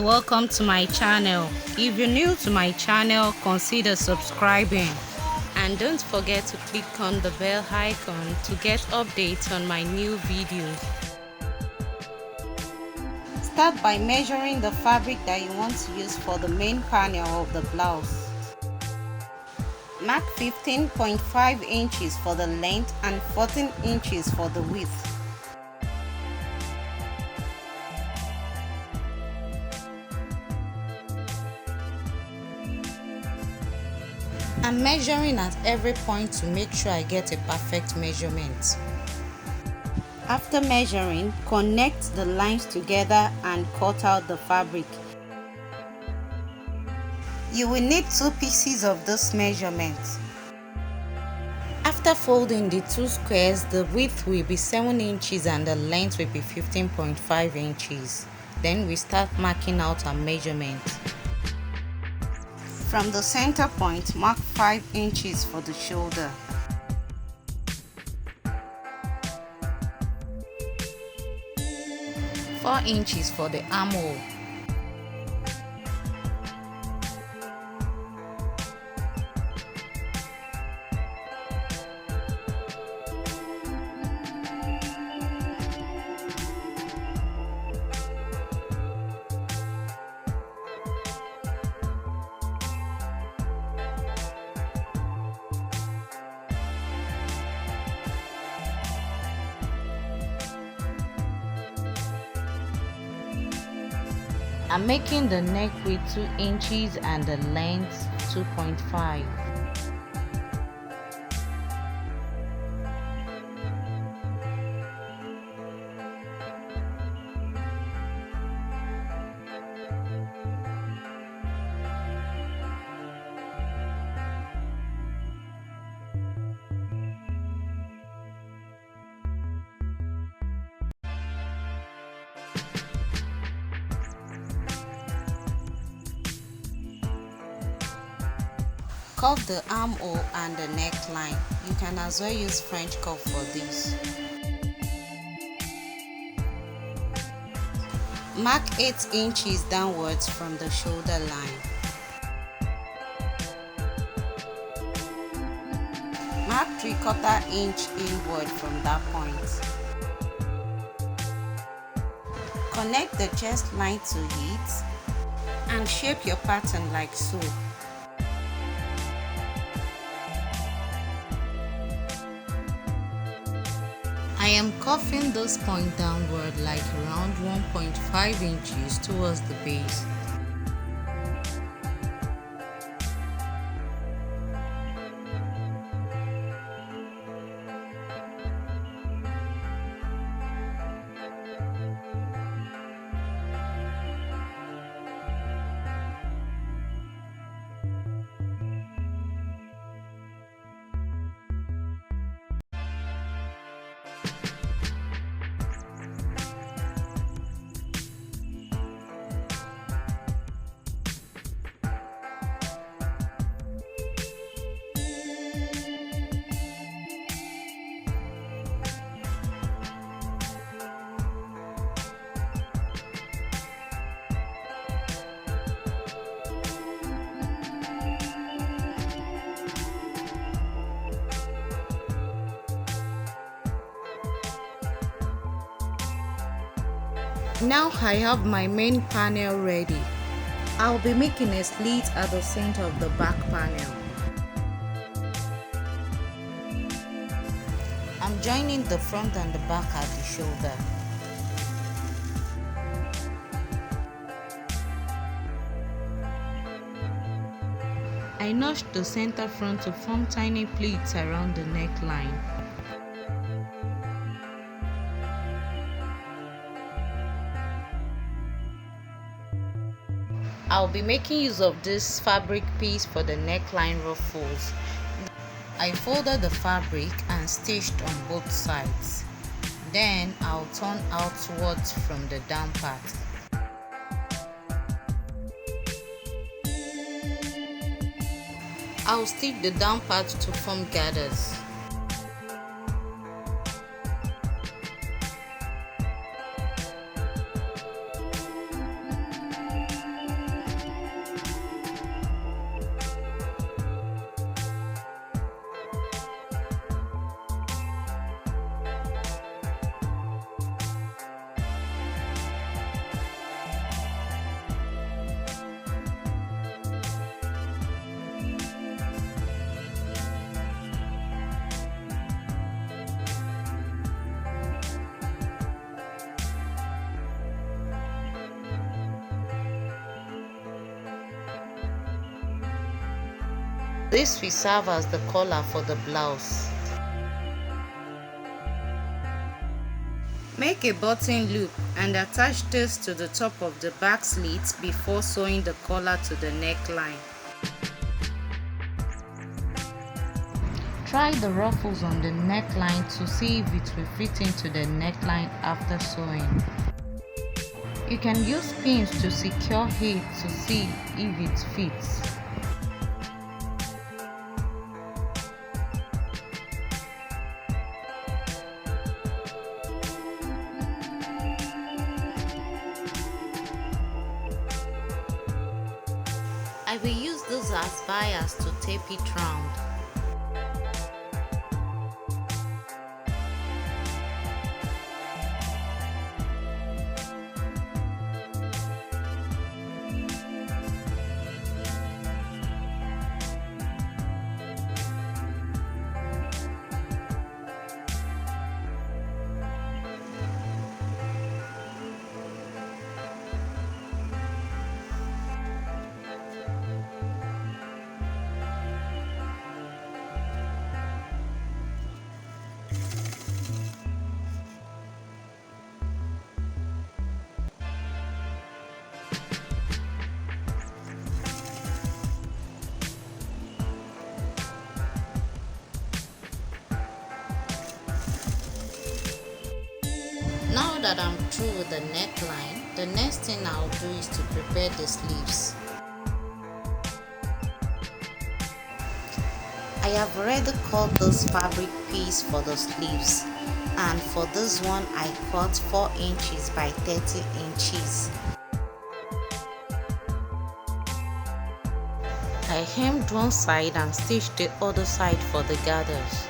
welcome to my channel. If you're new to my channel, consider subscribing and don't forget to click on the bell icon to get updates on my new videos. Start by measuring the fabric that you want to use for the main panel of the blouse. Mark 15.5 inches for the length and 14 inches for the width. I'm measuring at every point to make sure I get a perfect measurement. After measuring, connect the lines together and cut out the fabric. You will need 2 pieces of this measurement. After folding the 2 squares, the width will be 7 inches and the length will be 15.5 inches. Then we start marking out our measurement. From the center point, mark 5 inches for the shoulder. Four inches for the armhole. I'm making the neck with 2 inches and the length 2.5. Curve the armhole and the neckline. You can as well use French curve for this. Mark 8 inches downwards from the shoulder line. Mark 3/4 inch inward from that point. Connect the chest line to it and shape your pattern like so. I am curving this point downward like around 1.5 inches towards the base. Now I have my main panel ready. I'll be making a slit at the center of the back panel. I'm joining the front and the back at the shoulder. I notched the center front to form tiny pleats around the neckline. I'll be making use of this fabric piece for the neckline ruffles. I folded the fabric and stitched on both sides. Then I'll turn outwards from the down part. I'll stitch the down part to form gathers. This will serve as the collar for the blouse. Make a button loop and attach this to the top of the back slit before sewing the collar to the neckline. Try the ruffles on the neckline to see if it will fit into the neckline after sewing. You can use pins to secure it to see if it fits. I will use those as bias to tape it round. Now that I'm through with the neckline, the next thing I'll do is to prepare the sleeves. I have already cut this fabric piece for the sleeves, and for this one I cut 4 inches by 30 inches. I hemmed one side and stitched the other side for the gathers.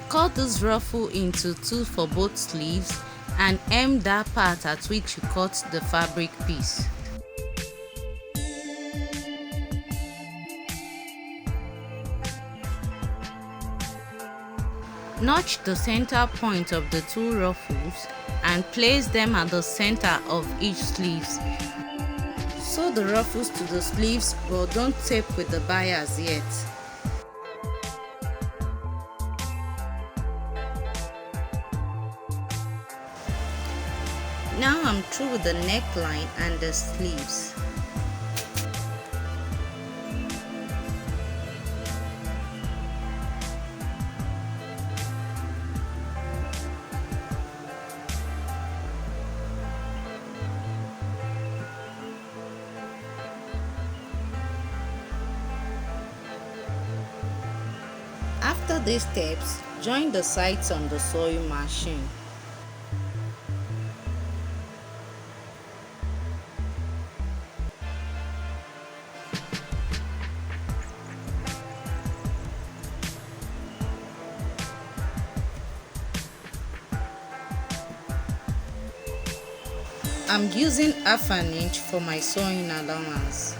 Cut this ruffle into 2 for both sleeves and hem that part at which you cut the fabric piece. Notch the center point of the 2 ruffles and place them at the center of each sleeves. Sew the ruffles to the sleeves, but don't tape with the bias yet. Now I'm through with the neckline and the sleeves. After these steps, join the sides on the sewing machine. I'm using half an inch for my sewing allowance.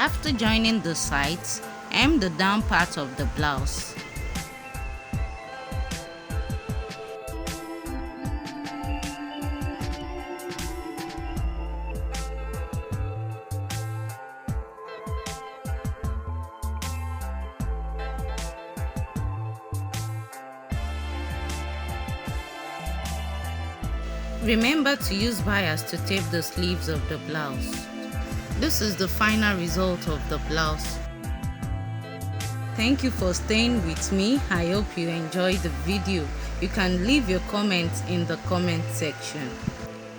After joining the sides, hem the down part of the blouse. Remember to use bias to tape the sleeves of the blouse. This is the final result of the blouse. Thank you for staying with me. I hope you enjoyed the video. You can leave your comments in the comment section.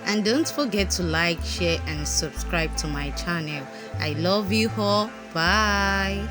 And don't forget to like, share and subscribe to my channel. I love you all. Bye.